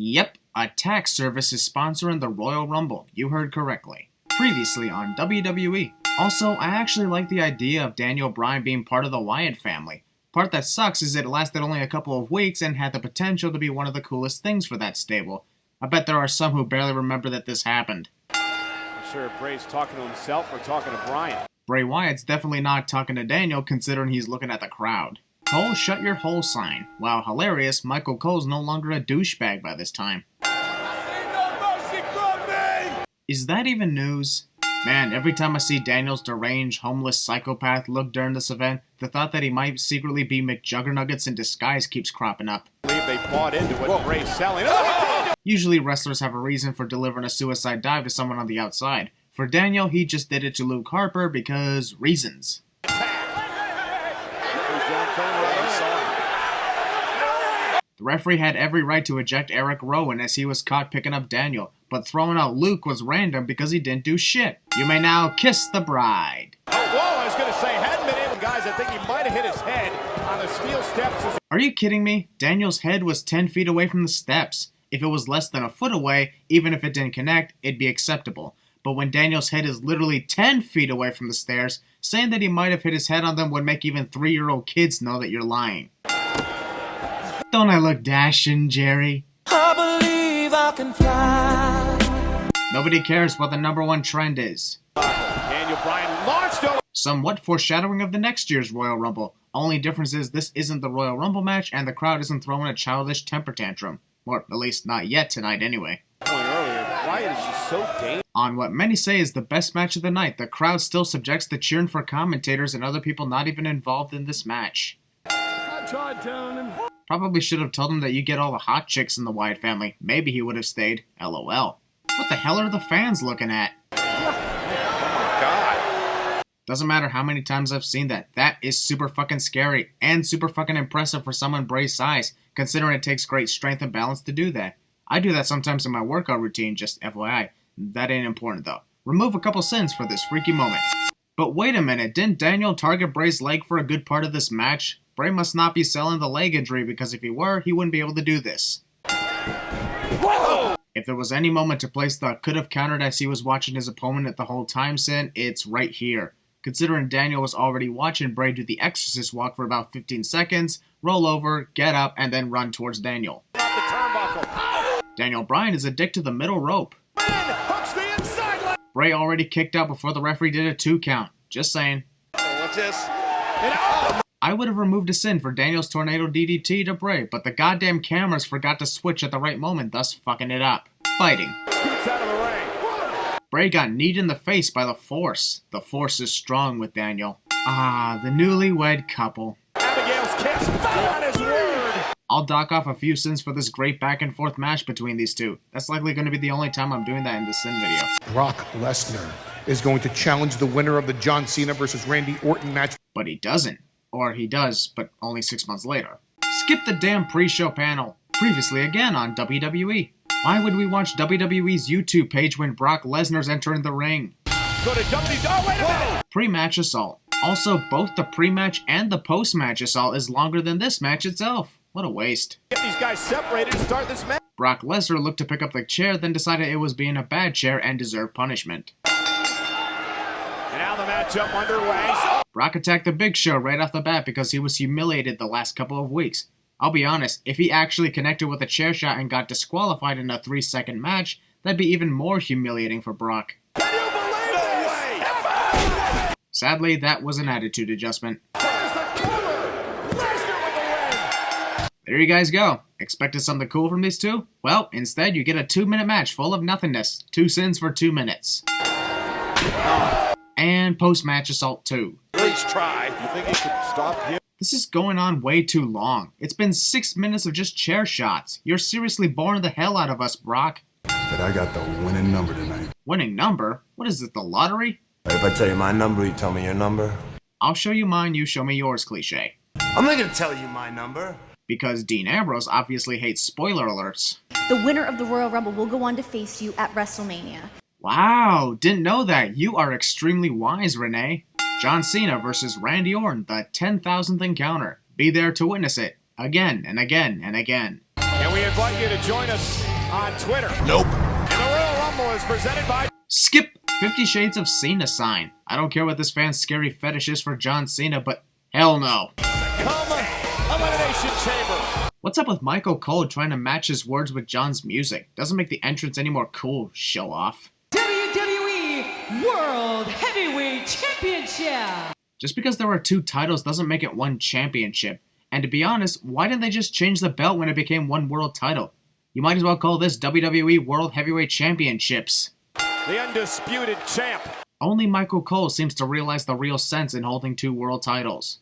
Yep, a tax service is sponsoring the Royal Rumble. You heard correctly. Previously on WWE. Also, I actually like the idea of Daniel Bryan being part of the Wyatt family. Part that sucks is it lasted only a couple of weeks and had the potential to be one of the coolest things for that stable. I bet there are some who barely remember that this happened. I'm sure if Bray's talking to himself or talking to Bryan. Bray Wyatt's definitely not talking to Daniel considering he's looking at the crowd. Cole, shut your hole sign. Wow, hilarious, Michael Cole's no longer a douchebag by this time. Is that even news? Man, every time I see Daniel's deranged, homeless psychopath look during this event, the thought that he might secretly be McJuggernuggets in disguise keeps cropping up. I believe they bought into what Bray's selling. Usually wrestlers have a reason for delivering a suicide dive to someone on the outside. For Daniel, he just did it to Luke Harper because reasons. The referee had every right to eject Eric Rowan as he was caught picking up Daniel, but throwing out Luke was random because he didn't do shit. You may now kiss the bride. Oh, whoa, I was going to say, hadn't been able, guys, I think he might have hit his head on the steel steps. Are you kidding me? Daniel's head was 10 feet away from the steps. If it was less than a foot away, even if it didn't connect, it'd be acceptable. But when Daniel's head is literally 10 feet away from the stairs, saying that he might have hit his head on them would make even 3-year-old kids know that you're lying. Don't I look dashing, Jerry? I believe I can fly. Nobody cares what the #1 trend is. Daniel Bryan launched over. Somewhat foreshadowing of the next year's Royal Rumble. Only difference is this isn't the Royal Rumble match and the crowd isn't throwing a childish temper tantrum. Or at least not yet tonight anyway. Wyatt is just so dangerous. On what many say is the best match of the night, the crowd still subjects to cheering for commentators and other people not even involved in this match. I tried telling him. Probably should have told him that you get all the hot chicks in the Wyatt family. Maybe he would have stayed. LOL. What the hell are the fans looking at? Oh my god. Doesn't matter how many times I've seen that. That is super fucking scary and super fucking impressive for someone Bray's size, considering it takes great strength and balance to do that. I do that sometimes in my workout routine, just FYI. That ain't important though. Remove a couple sins for this freaky moment. But wait a minute, didn't Daniel target Bray's leg for a good part of this match? Bray must not be selling the leg injury because if he were, he wouldn't be able to do this. Whoa! If there was any moment to place the could have countered as he was watching his opponent at the whole time sin, it's right here. Considering Daniel was already watching Bray do the Exorcist walk for about 15 seconds, roll over, get up, and then run towards Daniel. Daniel Bryan is addicted to the middle rope. Bray already kicked out before the referee did a 2 count. Just saying. What's this? I would have removed a sin for Daniel's tornado DDT to Bray, but the goddamn cameras forgot to switch at the right moment, thus fucking it up. Fighting. Bray got kneed in the face by the Force. The Force is strong with Daniel. Ah, the newlywed couple. Abigail's kiss fell on his word. I'll dock off a few sins for this great back and forth match between these two. That's likely going to be the only time I'm doing that in this sin video. Brock Lesnar is going to challenge the winner of the John Cena versus Randy Orton match. But he doesn't. Or he does, but only 6 months later. Skip the damn pre-show panel. Previously again on WWE. Why would we watch WWE's YouTube page when Brock Lesnar's entering the ring? Go to WWE. Oh, wait a minute. Pre-match assault. Also, both the pre-match and the post-match assault is longer than this match itself. What a waste. Get these guys separated and start this match. Brock Lesnar looked to pick up the chair, then decided it was being a bad chair and deserved punishment. And now the matchup underway. Brock attacked the Big Show right off the bat because he was humiliated the last couple of weeks. I'll be honest, if he actually connected with a chair shot and got disqualified in a 3-second match, that'd be even more humiliating for Brock. Can you believe this? Sadly, that was an attitude adjustment. There you guys go. Expected something cool from these two? Well, instead you get a 2-minute match full of nothingness. 2 sins for 2 minutes. And post-match assault 2. Please try. You think you could stop him? This is going on way too long. It's been 6 minutes of just chair shots. You're seriously boring the hell out of us, Brock. But I got the winning number tonight. Winning number? What is it, the lottery? If I tell you my number, you tell me your number? I'll show you mine, you show me yours, cliche. I'm not gonna tell you my number. Because Dean Ambrose obviously hates spoiler alerts. The winner of the Royal Rumble will go on to face you at WrestleMania. Wow, didn't know that. You are extremely wise, Renee. John Cena versus Randy Orton, the 10,000th encounter. Be there to witness it. Again and again and again. And we invite you to join us on Twitter. Nope. And the Royal Rumble is presented by... Skip! 50 Shades of Cena sign. I don't care what this fan's scary fetish is for John Cena, but hell no. Elimination Chamber. What's up with Michael Cole trying to match his words with John's music? Doesn't make the entrance any more cool, show off. WWE World Heavyweight Championship! Just because there are 2 titles doesn't make it 1 championship. And to be honest, why didn't they just change the belt when it became 1 world title? You might as well call this WWE World Heavyweight Championships. The undisputed champ. Only Michael Cole seems to realize the real sense in holding 2 world titles.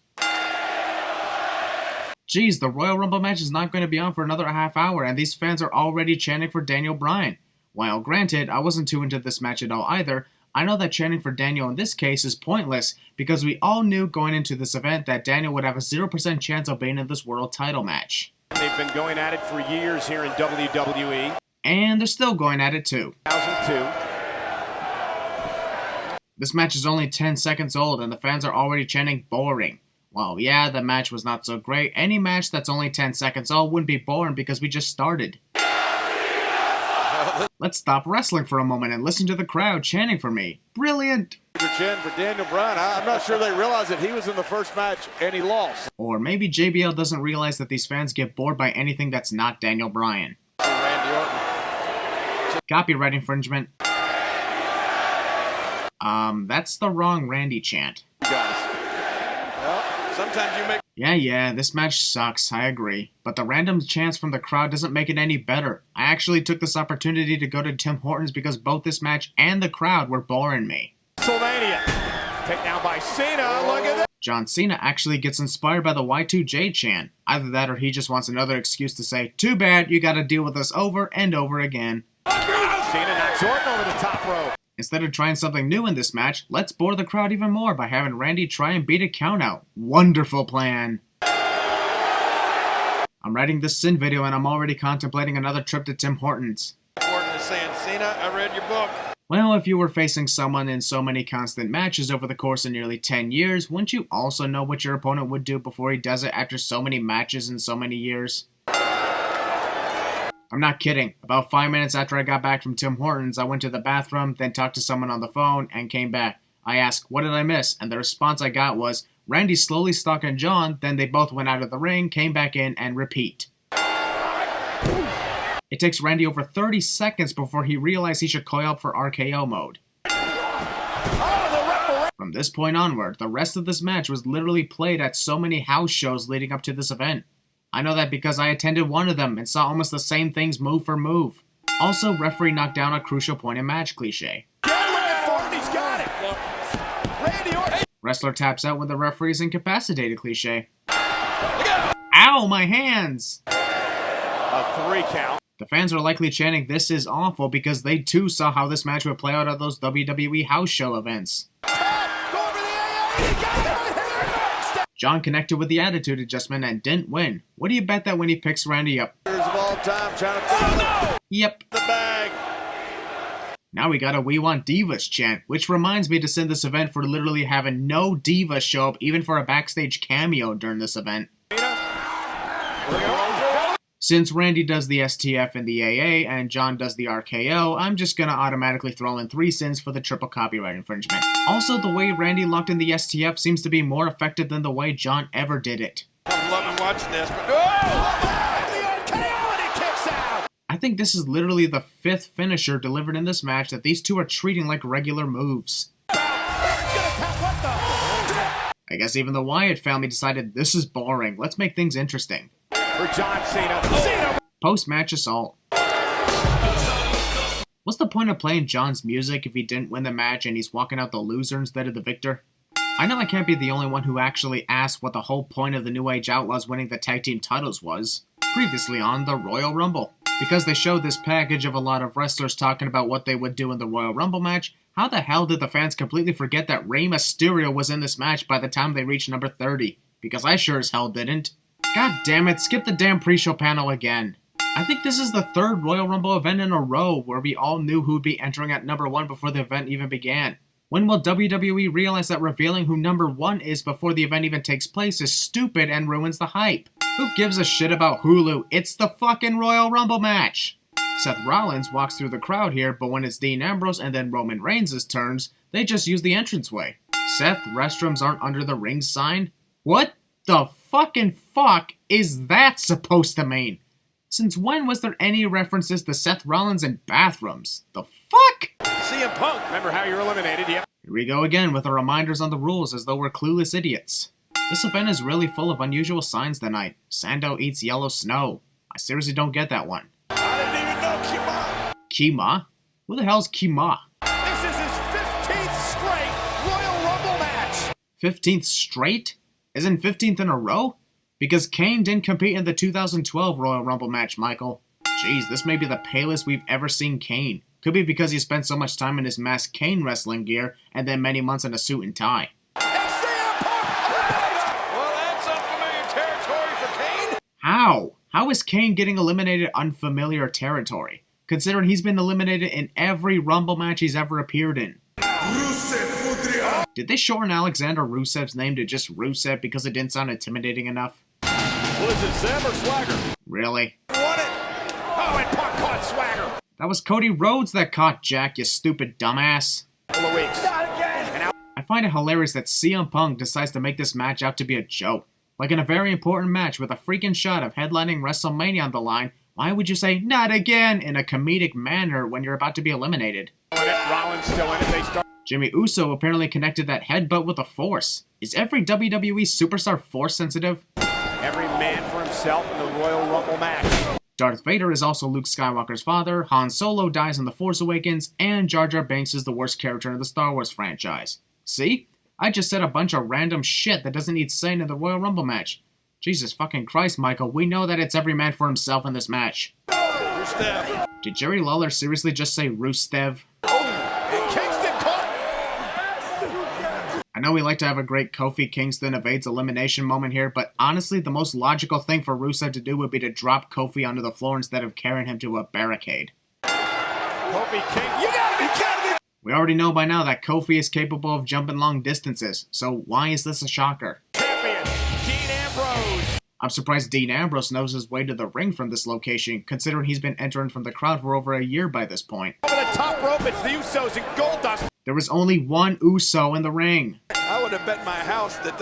Geez, the Royal Rumble match is not going to be on for another half hour, and these fans are already chanting for Daniel Bryan. While granted, I wasn't too into this match at all either, I know that chanting for Daniel in this case is pointless, because we all knew going into this event that Daniel would have a 0% chance of being in this world title match. They've been going at it for years here in WWE. And they're still going at it too. 2002. This match is only 10 seconds old, and the fans are already chanting boring. Well, yeah, the match was not so great. Any match that's only 10 seconds old wouldn't be boring because we just started. Let's stop wrestling for a moment and listen to the crowd chanting for me. Brilliant! Chin for Daniel Bryan. I'm not sure they realize that he was in the first match and he lost. Or maybe JBL doesn't realize that these fans get bored by anything that's not Daniel Bryan. Randy Orton. Copyright infringement. That's the wrong Randy chant. You guys. Well, sometimes you make... Yeah, this match sucks, I agree. But the random chants from the crowd doesn't make it any better. I actually took this opportunity to go to Tim Hortons because both this match and the crowd were boring me. Pennsylvania. Take down by Cena. Look at that. John Cena actually gets inspired by the Y2J chant. Either that or he just wants another excuse to say, too bad, you gotta deal with this over and over again. Cena knocks Orton over the top rope. Instead of trying something new in this match, let's bore the crowd even more by having Randy try and beat a countout. Wonderful plan. I'm writing this Sin video and I'm already contemplating another trip to Tim Hortons. Orton is saying, Cena, I read your book. Well, if you were facing someone in so many constant matches over the course of nearly 10 years, wouldn't you also know what your opponent would do before he does it after so many matches in so many years? I'm not kidding. About 5 minutes after I got back from Tim Hortons, I went to the bathroom, then talked to someone on the phone, and came back. I asked, what did I miss? And the response I got was, Randy slowly stalking John, then they both went out of the ring, came back in, and repeat. It takes Randy over 30 seconds before he realized he should coil up for RKO mode. From this point onward, the rest of this match was literally played at so many house shows leading up to this event. I know that because I attended one of them and saw almost the same things move for move. Also, referee knocked down a crucial point in match cliche. He's got it. Randy Orton. Wrestler taps out when the referee is incapacitated cliche. Ow, my hands! A 3 count. The fans are likely chanting, this is awful, because they too saw how this match would play out at those WWE house show events. John connected with the attitude adjustment and didn't win. What do you bet that when he picks Randy up? Of all time, trying to Yep. the bag. Now we got a We Want Divas chant, which reminds me to send this event for literally having no divas show up even for a backstage cameo during this event. Since Randy does the STF and the AA and John does the RKO, I'm just gonna automatically throw in 3 sins for the triple copyright infringement. Also, the way Randy locked in the STF seems to be more effective than the way John ever did it. I'm loving watching this, but the RKO and he kicks out. I think this is literally the 5th finisher delivered in this match that these two are treating like regular moves. I guess even the Wyatt family decided this is boring, let's make things interesting. For John Cena. Post-match assault. What's the point of playing John's music if he didn't win the match and he's walking out the loser instead of the victor? I know I can't be the only one who actually asked what the whole point of the New Age Outlaws winning the tag team titles was. Previously on the Royal Rumble. Because they showed this package of a lot of wrestlers talking about what they would do in the Royal Rumble match, how the hell did the fans completely forget that Rey Mysterio was in this match by the time they reached number 30? Because I sure as hell didn't. God damn it, skip the damn pre-show panel again. I think this is the 3rd Royal Rumble event in a row where we all knew who'd be entering at number 1 before the event even began. When will WWE realize that revealing who number 1 is before the event even takes place is stupid and ruins the hype? Who gives a shit about Hulu? It's the fucking Royal Rumble match! Seth Rollins walks through the crowd here, but when it's Dean Ambrose and then Roman Reigns' turns, they just use the entranceway. Seth, restrooms aren't under the ring sign? What the fucking fuck is that supposed to mean? Since when was there any references to Seth Rollins in bathrooms? The fuck? CM Punk, remember how you're eliminated? Yep. Here we go again with the reminders on the rules as though we're clueless idiots. This event is really full of unusual signs tonight. Sando eats yellow snow. I seriously don't get that one. I didn't even know Kima. Kima? Who the hell's Kima? This is his 15th straight Royal Rumble match. 15th straight? Isn't 15th in a row? Because Kane didn't compete in the 2012 Royal Rumble match, Michael. Jeez, this may be the palest we've ever seen Kane. Could be because he spent so much time in his masked Kane wrestling gear and then many months in a suit and tie. Well, that's unfamiliar territory for Kane. How? How is Kane getting eliminated unfamiliar territory? Considering he's been eliminated in every Rumble match he's ever appeared in. Did they shorten Alexander Rusev's name to just Rusev because it didn't sound intimidating enough? Well, is it Zeb or Swagger? Really? Won it. Oh, and Punk caught Swagger. That was Cody Rhodes that caught Jack, you stupid dumbass. Couple of weeks. Not again. And out. I find it hilarious that CM Punk decides to make this match out to be a joke. Like in a very important match with a freaking shot of headlining WrestleMania on the line, why would you say, not again, in a comedic manner when you're about to be eliminated? Rollins still in it. They start. Jimmy Uso apparently connected that headbutt with a force. Is every WWE superstar force sensitive? Every man for himself in the Royal Rumble match. Darth Vader is also Luke Skywalker's father, Han Solo dies in The Force Awakens, and Jar Jar Binks is the worst character in the Star Wars franchise. See? I just said a bunch of random shit that doesn't need saying in the Royal Rumble match. Jesus fucking Christ, Michael, we know that it's every man for himself in this match. Rusev. Did Jerry Lawler seriously just say Rustev? And Kingston caught. I know we like to have a great Kofi Kingston evades elimination moment here, but honestly, the most logical thing for Rusev to do would be to drop Kofi onto the floor instead of carrying him to a barricade. Kofi King. You gotta be kidding me. We already know by now that Kofi is capable of jumping long distances, so why is this a shocker? Champion, Dean Ambrose. I'm surprised Dean Ambrose knows his way to the ring from this location, considering he's been entering from the crowd for over a year by this point. Over the top rope, it's the Usos and Goldust. There was only one Uso in the ring. I would have bet my house that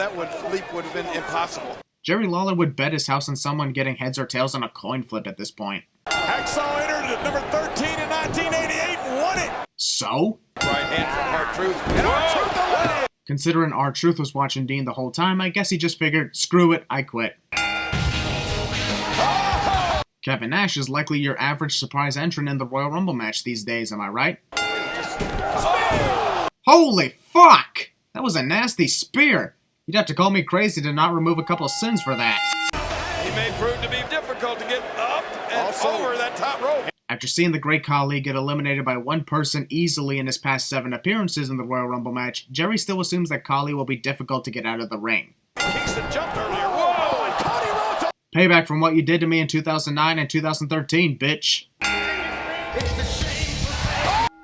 leap would have been impossible. Jerry Lawler would bet his house on someone getting heads or tails on a coin flip at this point. Hacksaw entered at number 13 in 1988 and won it. So? Right hand from R-Truth. And R-Truth won it. Considering R-Truth was watching Dean the whole time, I guess he just figured, screw it, I quit. Kevin Nash is likely your average surprise entrant in the Royal Rumble match these days, am I right? Holy fuck! That was a nasty spear. You'd have to call me crazy to not remove a couple sins for that. He may prove to be difficult to get up and over that top rope. After seeing the Great Khali get eliminated by one person easily in his past 7 appearances in the Royal Rumble match, Jerry still assumes that Khali will be difficult to get out of the ring. Kingston jumped earlier. Whoa! And Cody Rhodes. Payback from what you did to me in 2009 and 2013, bitch.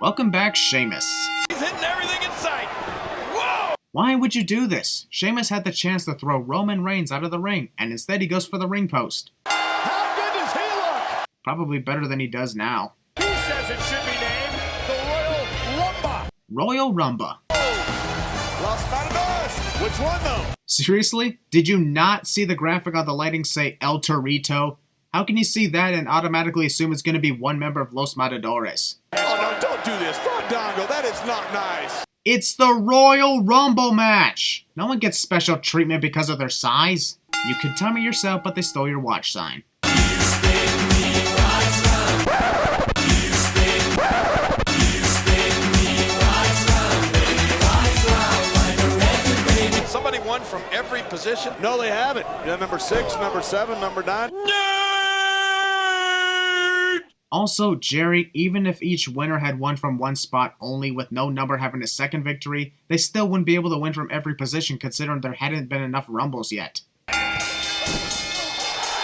Welcome back, Sheamus. He's hitting everything in sight. Whoa! Why would you do this? Sheamus had the chance to throw Roman Reigns out of the ring, and instead he goes for the ring post. How good does he look? Probably better than he does now. He says it should be named the Royal Rumba. Royal Rumba. Los Matadors. Which one, though? Seriously? Did you not see the graphic on the lighting say El Torito? How can you see that and automatically assume it's going to be one member of Los Matadores? Oh, no, don't do this. Fandango, that is not nice. It's the Royal Rumble match! No one gets special treatment because of their size. You could tell me yourself, but they stole your watch sign. Somebody won from every position? No, they haven't. Yeah, number 6, number 7, number 9. Also, Jerry, even if each winner had won from one spot only with no number having a second victory, they still wouldn't be able to win from every position considering there hadn't been enough Rumbles yet.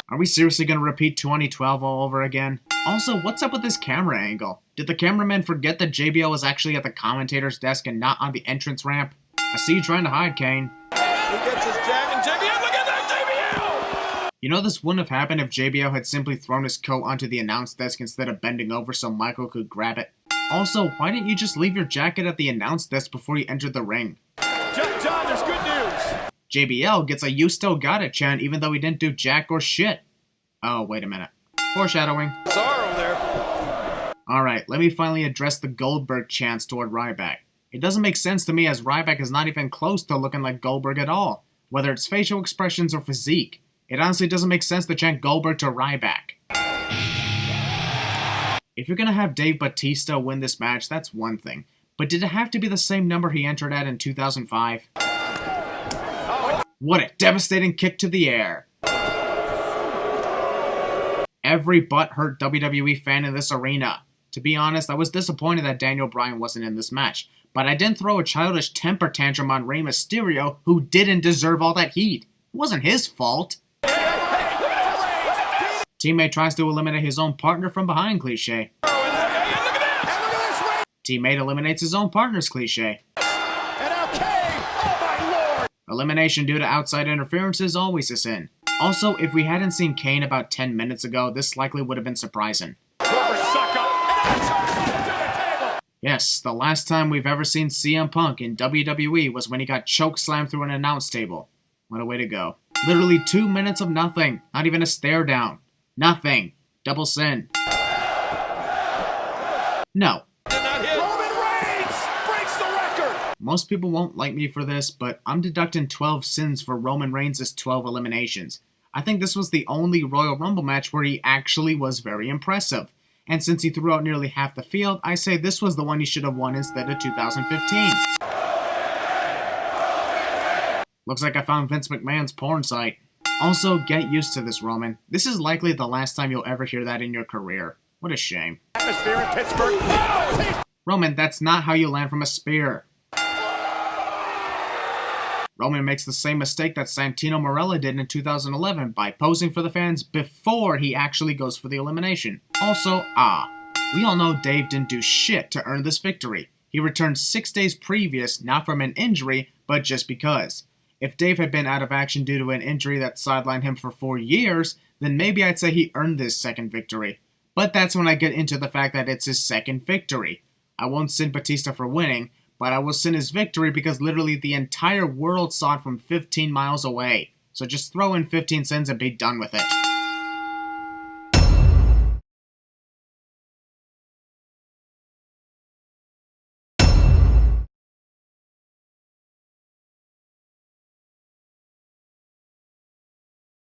Are we seriously going to repeat 2012 all over again? Also, what's up with this camera angle? Did the cameraman forget that JBL was actually at the commentator's desk and not on the entrance ramp? I see you trying to hide, Kane. He gets his jack and JBL. Look at that, JBL! You know this wouldn't have happened if JBL had simply thrown his coat onto the announce desk instead of bending over so Michael could grab it. Also, why didn't you just leave your jacket at the announce desk before you entered the ring? John, there's good news. JBL gets a "you still got it" chant even though he didn't do jack or shit. Oh, wait a minute. Foreshadowing. Sorrow there. Alright, let me finally address the Goldberg chants toward Ryback. It doesn't make sense to me as Ryback is not even close to looking like Goldberg at all, whether it's facial expressions or physique. It honestly doesn't make sense to chant Goldberg to Ryback. If you're gonna have Dave Bautista win this match, that's one thing. But did it have to be the same number he entered at in 2005? What a devastating kick to the air. Every butthurt WWE fan in this arena. To be honest, I was disappointed that Daniel Bryan wasn't in this match. But I didn't throw a childish temper tantrum on Rey Mysterio, who didn't deserve all that heat. It wasn't his fault. Teammate tries to eliminate his own partner from behind cliche. Teammate eliminates his own partner's cliche. Elimination due to outside interference is always a sin. Also, if we hadn't seen Kane about 10 minutes ago, this likely would have been surprising. Yes, the last time we've ever seen CM Punk in WWE was when he got chokeslammed through an announce table. What a way to go. Literally 2 minutes of nothing. Not even a stare down. Nothing. Double sin. No. Roman Reigns breaks the record. Most people won't like me for this, but I'm deducting 12 sins for Roman Reigns' 12 eliminations. I think this was the only Royal Rumble match where he actually was very impressive. And since he threw out nearly half the field, I say this was the one he should have won instead of 2015. Looks like I found Vince McMahon's porn site. Also, get used to this, Roman. This is likely the last time you'll ever hear that in your career. What a shame. Atmosphere in Pittsburgh. Roman, that's not how you land from a spear. Roman makes the same mistake that Santino Marella did in 2011 by posing for the fans before he actually goes for the elimination. Also, we all know Dave didn't do shit to earn this victory. He returned 6 days previous, not from an injury, but just because. If Dave had been out of action due to an injury that sidelined him for 4 years, then maybe I'd say he earned this second victory. But that's when I get into the fact that it's his second victory. I won't sin Batista for winning, but I will sin his victory because literally the entire world saw it from 15 miles away. So just throw in 15 sins and be done with it.